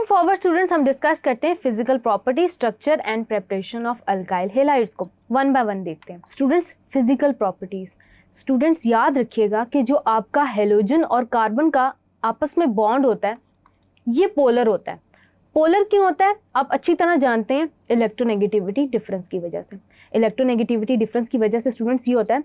Moving forward students, हम discuss करते हैं physical property, structure and preparation of alkyl halides को वन बाय वन देखते हैं। स्टूडेंट्स, फिजिकल प्रॉपर्टीज, स्टूडेंट्स याद रखिएगा कि जो आपका हेलोजन और कार्बन का आपस में बॉन्ड होता है ये पोलर होता है। पोलर क्यों होता है आप अच्छी तरह जानते हैं, इलेक्ट्रोनेगेटिविटी डिफरेंस की वजह से। इलेक्ट्रोनेगेटिविटी डिफरेंस की वजह से स्टूडेंट्स ये होता है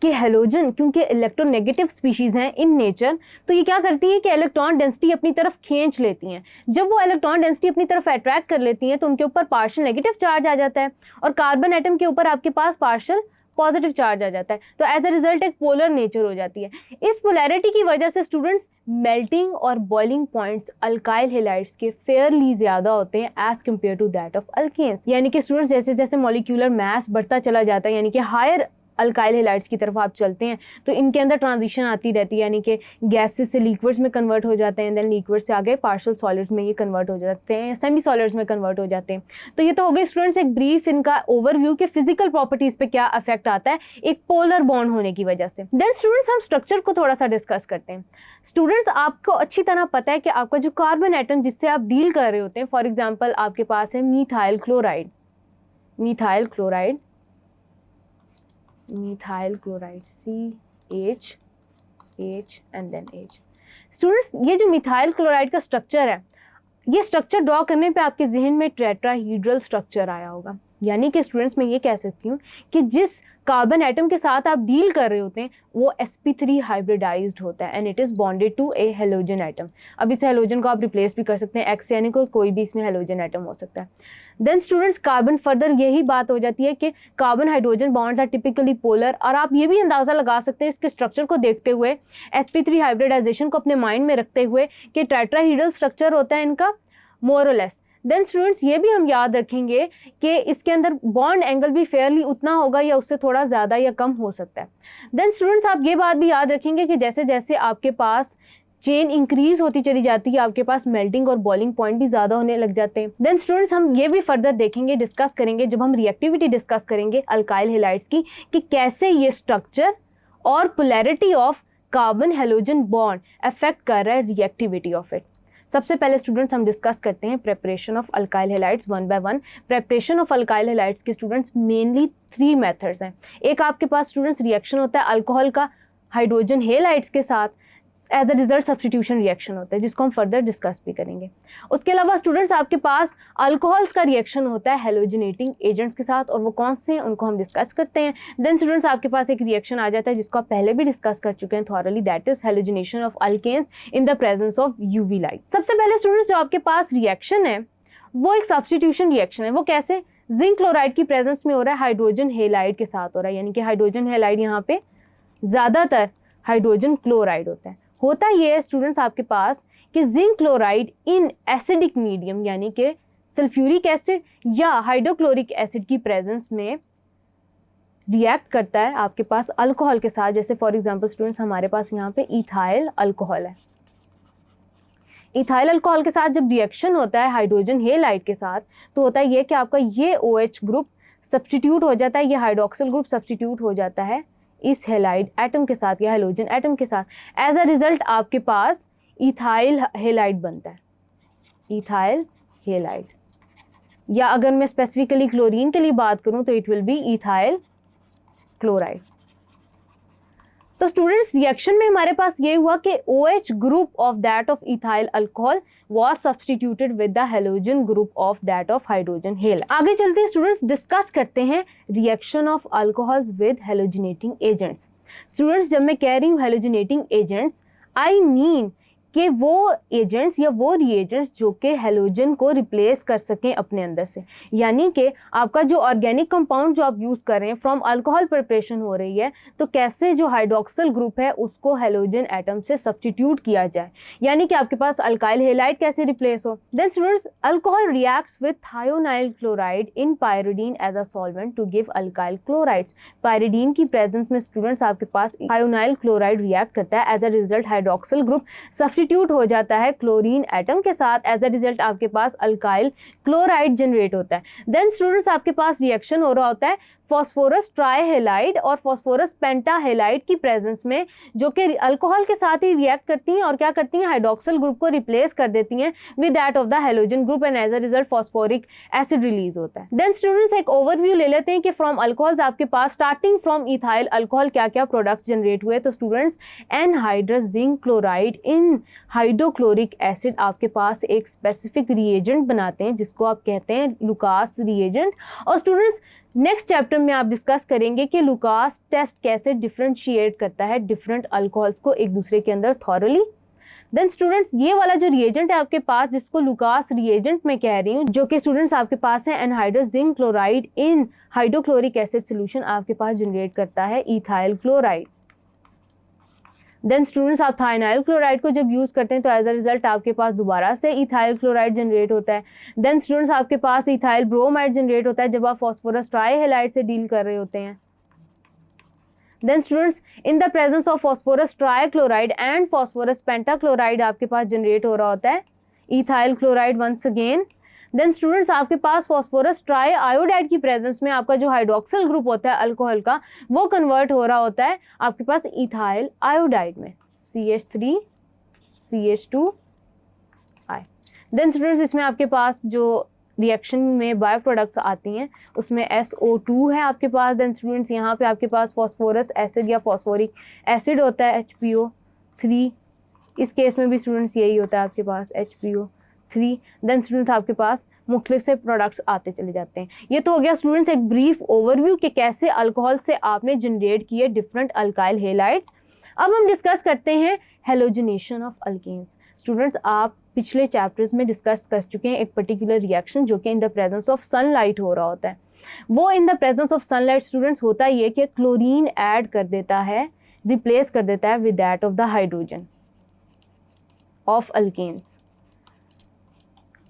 कि हेलोजन क्योंकि इलेक्ट्रोनेगेटिव स्पीशीज़ हैं इन नेचर, तो ये क्या करती है कि इलेक्ट्रॉन डेंसिटी अपनी तरफ खींच लेती हैं। जब वो इलेक्ट्रॉन डेंसिटी अपनी तरफ अट्रैक्ट कर लेती हैं तो उनके ऊपर पार्शियल नेगेटिव चार्ज आ जाता है और कार्बन एटम के ऊपर आपके पास पार्शियल पॉजिटिव चार्ज आ जाता है, तो एज अ रिजल्ट एक पोलर नेचर हो जाती है। इस पोलैरिटी की वजह से स्टूडेंट्स मेल्टिंग और बॉइलिंग पॉइंट्स अल्काइल हैलाइड्स के फेयरली ज़्यादा होते हैं as compared to that of alkanes. यानी कि स्टूडेंट्स जैसे जैसे मॉलिक्यूलर मास बढ़ता चला जाता है, यानी कि हायर अल्काइल हैलाइड्स की तरफ आप चलते हैं, तो इनके अंदर ट्रांजिशन आती रहती है, यानी कि गैसेस से लिक्विड्स में कन्वर्ट हो जाते हैं, देन लिक्विड्स से आगे पार्शियल सॉलिड्स में ये कन्वर्ट हो जाते हैं, सेमी सॉलिड्स में कन्वर्ट हो जाते हैं। तो ये तो हो गए स्टूडेंट्स एक ब्रीफ इनका ओवरव्यू के फिजिकल प्रॉपर्टीज़ पे क्या अफेक्ट आता है एक पोलर बॉन्ड होने की वजह से। देन स्टूडेंट्स हम स्ट्रक्चर को थोड़ा सा डिस्कस करते हैं। स्टूडेंट्स, आपको अच्छी तरह पता है कि आपका जो कार्बन एटम जिससे आप डील कर रहे होते हैं, फॉर एग्जाम्पल आपके पास है methyl chloride, methyl chloride CH and then H। Students, ये जो मिथाइल क्लोराइड का स्ट्रक्चर है, ये स्ट्रक्चर ड्रॉ करने पे आपके जहन में टेट्राहीड्रल स्ट्रक्चर आया होगा। यानी कि स्टूडेंट्स मैं ये कह सकती हूँ कि जिस कार्बन एटम के साथ आप डील कर रहे होते हैं वो sp3 हाइब्रिडाइज्ड होता है and it is bonded to a halogen atom. अब इस हेलोजन को आप रिप्लेस भी कर सकते हैं X, यानी कोई भी इसमें हेलोजन एटम हो सकता है। देन स्टूडेंट्स, कार्बन फर्दर यही बात हो जाती है कि carbon hydrogen bonds are typically polar, और आप ये भी अंदाज़ा लगा सकते हैं इसके स्ट्रक्चर को देखते हुए, sp3 हाइब्रिडाइजेशन को अपने माइंड में रखते हुए कि टेट्राहीड्रल स्ट्रक्चर होता है इनका मोर और लेस। देन स्टूडेंट्स, ये भी हम याद रखेंगे कि इसके अंदर बॉन्ड एंगल भी फेयरली उतना होगा या उससे थोड़ा ज़्यादा या कम हो सकता है। देन स्टूडेंट्स, आप ये बात भी याद रखेंगे कि जैसे जैसे आपके पास चेन इंक्रीज होती चली जाती है आपके पास मेल्टिंग और बॉइलिंग पॉइंट भी ज़्यादा होने लग जाते हैं। देन स्टूडेंट्स, हम ये भी फर्दर देखेंगे, डिस्कस करेंगे जब हम रिएक्टिविटी डिस्कस करेंगे अल्काइल हैलाइड्स की, कि कैसे ये स्ट्रक्चर और polarity of carbon halogen bond affect कर रहा है रिएक्टिविटी ऑफ इट। सबसे पहले स्टूडेंट्स हम डिस्कस करते हैं preparation of alkyl halides one by one. Preparation of alkyl halides के स्टूडेंट्स मेनली 3 मेथड्स हैं। एक आपके पास स्टूडेंट्स रिएक्शन होता है अल्कोहल का हाइड्रोजन हैलाइड्स के साथ, as a result substitution reaction होता है जिसको हम फर्दर डिस्कस भी करेंगे। उसके अलावा स्टूडेंट्स आपके पास अल्कोहल्स का रिएक्शन होता है हेलोजनेटिंग एजेंट्स के साथ, और वो कौन से हैं उनको हम डिस्कस करते हैं। देन स्टूडेंट्स आपके पास एक रिएक्शन आ जाता है जिसको आप पहले भी डिस्कस कर चुके हैं thoroughly, that is halogenation of alkanes in the presence of UV light. सबसे पहले स्टूडेंट्स जो आपके पास रिएक्शन है वो एक सब्स्टिट्यूशन रिएक्शन है। वो कैसे? जिंक क्लोराइड की प्रेजेंस में हो रहा है, हाइड्रोजन हैलाइड के साथ हो रहा है, यानी कि हाइड्रोजन हैलाइड यहाँ पे ज़्यादातर हाइड्रोजन क्लोराइड होता ये है स्टूडेंट्स आपके पास कि zinc chloride in acidic medium यानी कि सल्फ्यूरिक एसिड या हाइड्रोक्लोरिक एसिड की प्रेजेंस में रिएक्ट करता है आपके पास अल्कोहल के साथ। जैसे फॉर एग्जांपल स्टूडेंट्स हमारे पास यहाँ पे इथाइल अल्कोहल है। इथाइल अल्कोहल के साथ जब रिएक्शन होता है हाइड्रोजन हैलाइड के साथ तो होता है ये कि आपका ये OH ग्रुप सब्स्टिट्यूट हो जाता है, ये हाइड्रोक्सिल ग्रुप सब्स्टिट्यूट हो जाता है इस हैलाइड एटम के साथ या हेलोजन एटम के साथ। एज अ रिजल्ट आपके पास इथाइल हैलाइड बनता है, इथाइल हैलाइड, या अगर मैं स्पेसिफिकली क्लोरीन के लिए बात करूं तो it will be ethyl chloride. तो स्टूडेंट्स रिएक्शन में हमारे पास ये हुआ कि OH group of that of ethyl alcohol was substituted with the halogen group of that of hydrogen halide। आगे चलते हैं स्टूडेंट्स, डिस्कस करते हैं reaction of alcohols with halogenating agents. Students जब मैं कह रही हूँ हेलोजिनेटिंग एजेंट्स, आई मीन कि वो एजेंट्स या वो रिएजेंट्स जो कि हेलोजन को रिप्लेस कर सकें अपने अंदर से, यानी कि आपका जो ऑर्गेनिक कंपाउंड जो आप यूज़ कर रहे हैं फ्रॉम अल्कोहल प्रिपरेशन हो रही है, तो कैसे जो हाइड्रोक्सिल ग्रुप है उसको हेलोजन एटम से सब्स्टिट्यूट किया जाए, यानी कि आपके पास अल्काइल हैलाइड कैसे रिप्लेस हो। Then students alcohol reacts with thionyl chloride in pyridine as a solvent to give alkyl chlorides. Pyridine की प्रेजेंस में स्टूडेंट्स आपके पास थायोनाइल क्लोराइड रिएक्ट करता है, as a result hydroxyl group substitute substitute हो जाता है क्लोरीन एटम के साथ, एज अ रिजल्ट आपके पास अल्काइल क्लोराइड जनरेट होता है। देन स्टूडेंट्स आपके पास रिएक्शन हो रहा होता है फॉस्फोरस ट्राईहेलाइड और फॉस्फोरस पेंटाहेलाइड की प्रेजेंस में, जो कि अल्कोहल के साथ ही रिएक्ट करती हैं और क्या करती हैं, हाइड्रोक्सिल ग्रुप को रिप्लेस कर देती हैं with that of the halogen group, and as a result phosphoric acid release होता है। देन स्टूडेंट्स एक ओवरव्यू ले लेते हैं कि फ्रॉम अल्कोहल्स आपके पास स्टार्टिंग फ्रॉम इथाइल अल्कोहल क्या क्या प्रोडक्ट्स जनरेट हुए। तो students anhydrous zinc chloride in hydrochloric acid आपके पास एक स्पेसिफिक रिएजेंट बनाते हैं जिसको आप कहते हैं लुकास रिएजेंट। और स्टूडेंट्स नेक्स्ट चैप्टर में आप डिस्कस करेंगे कि लुकास टेस्ट कैसे डिफरेंशिएट करता है डिफरेंट अल्कोहल्स को एक दूसरे के अंदर थॉरली। देन स्टूडेंट्स ये वाला जो रिएजेंट है आपके पास, जिसको लुकास रिएजेंट मैं कह रही हूँ, जो कि स्टूडेंट्स आपके पास है anhydrous zinc chloride in hydrochloric acid solution आपके पास जनरेट करता है इथाइल क्लोराइड। देन स्टूडेंट्स आप थाइनाइल क्लोराइड को जब यूज़ करते हैं तो एज अ रिजल्ट आपके पास दोबारा से इथाइल क्लोराइड जनरेट होता है। देन स्टूडेंट्स आपके पास इथाइल ब्रोमाइड जनरेट होता है जब आप फॉस्फोरस ट्राईहेलाइड से डील कर रहे होते हैं। Then students in the presence of phosphorus trichloride and phosphorus pentachloride आपके पास जनरेट हो रहा होता है ethyl chloride once again. Then students आपके पास फॉस्फोरस ट्राई आयोडाइड की प्रेजेंस में आपका जो हाइड्रोक्सिल ग्रुप होता है अल्कोहल का, वो कन्वर्ट हो रहा होता है आपके पास इथाइल आयोडाइड में CH3 CH2I। देन स्टूडेंट्स इसमें आपके पास जो रिएक्शन में बायो प्रोडक्ट्स आती हैं उसमें SO2 है आपके पास। देन स्टूडेंट्स यहाँ पे आपके पास फॉस्फोरस एसिड या फॉस्फोरिक एसिड होता है HPO3। इस केस में भी स्टूडेंट्स यही होता है आपके पास HPO3। देन स्टूडेंट्स आपके पास मुख्तलिफ से प्रोडक्ट्स आते चले जाते हैं। ये तो हो गया स्टूडेंट्स एक ब्रीफ ओवरव्यू कि कैसे अल्कोहल से आपने जनरेट किए डिफरेंट अल्काइल हेलाइड्स। अब हम डिस्कस करते हैं हेलोजनेशन ऑफ अल्केन्स। स्टूडेंट्स आप पिछले चैप्टर्स में डिस्कस कर चुके हैं एक पर्टिकुलर रिएक्शन जो कि इन द प्रेजेंस ऑफ सनलाइट हो रहा होता है। वो इन the presence of sunlight students होता ये कि क्लोरीन ऐड कर देता है, रिप्लेस कर देता है with that of the hydrogen of alkanes.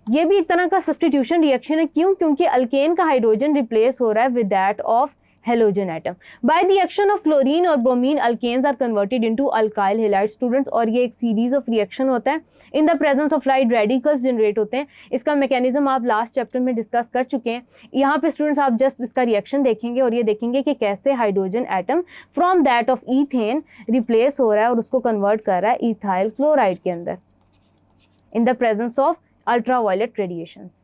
ये भी एक तरह का सब्स्टिट्यूशन रिएक्शन है। क्यों? क्योंकि अल्केन का हाइड्रोजन रिप्लेस हो रहा है with that of halogen atom. By the action of chlorine और bromine alkanes are converted into alkyl halide students. और ये एक सीरीज ऑफ रिएक्शन होता है। In the presence of light radicals generate होते हैं। इसका मैकेनिज्म आप लास्ट चैप्टर में डिस्कस कर चुके हैं। यहाँ पे स्टूडेंट्स आप जस्ट इसका रिएक्शन देखेंगे और ये देखेंगे कि कैसे hydrogen atom from that of ethane replace हो रहा है और उसको कन्वर्ट कर रहा है इथाइल क्लोराइड के अंदर इन the presence of ultraviolet radiations।